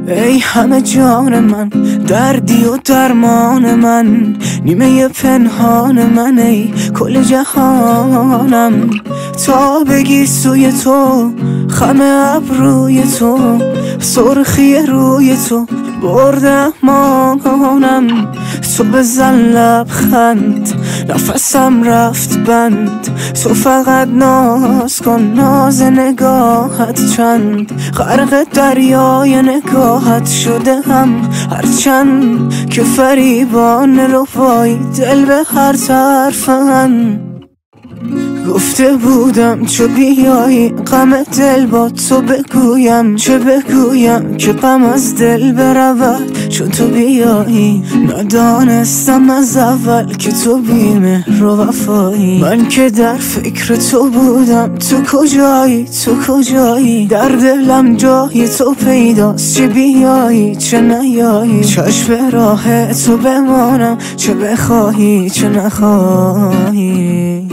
ای همه جان من، دردی و درمان من، نیمه پنهان من، ای کل جهانم. تا بگی سوی تو، خم ابروی تو، سرخی روی تو برده مانم. تو بزن لبخند، نفسم رفت بند. تو فقط ناز کن، ناز نگاهت چند. غرق دریای نگاهت شده هم، هرچند که فریبان رفای دل به هر طرفن. گفته بودم چو بیایی غم دل با تو بگویم، چه بگویم که غم از دل برود چون تو بیایی. ندانستم از اول که تو بی‌مهر و وفایی. من که در فکر تو بودم، تو کجایی تو کجایی؟ در دلم جای تو پیداست، چه بیایی چه نیایی. چشم راه تو بمانم، چه بخواهی چه نخواهی.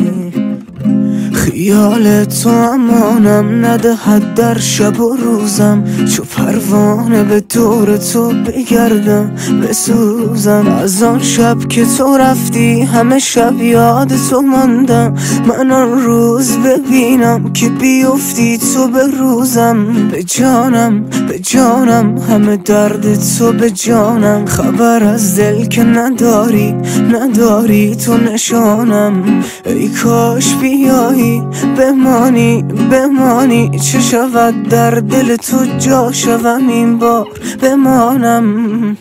خیال تو امانم ندهد در شب و روزم، چو پروانه به دور تو بگردم بسوزم. از آن شب که تو رفتی همه شب یاد تو ماندم. من آن روز ببینم که بیفتی تو به روزم. به جانم به جانم همه درد تو به جانم. خبر از دل که نداری نداری تو نشانم. ای کاش بیایی بمانی بمانی، چه شود در دل تو جا شوم این بار بمانم.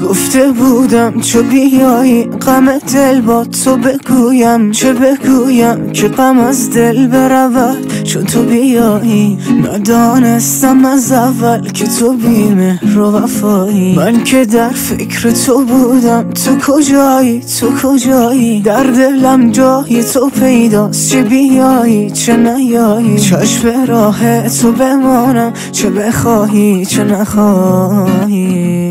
گفته بودم چو بیایی غم دل با تو بگویم، چه بگویم که غم از دل برود چون تو بیایی. ندانستم از اول که تو بی‌مهر و وفایی. من که در فکر تو بودم، تو کجایی تو کجایی؟ در دلم جای تو پیداست، چه بیایی چه نیایی. چشم راه تو بمانم، چه بخواهی چه نخواهی.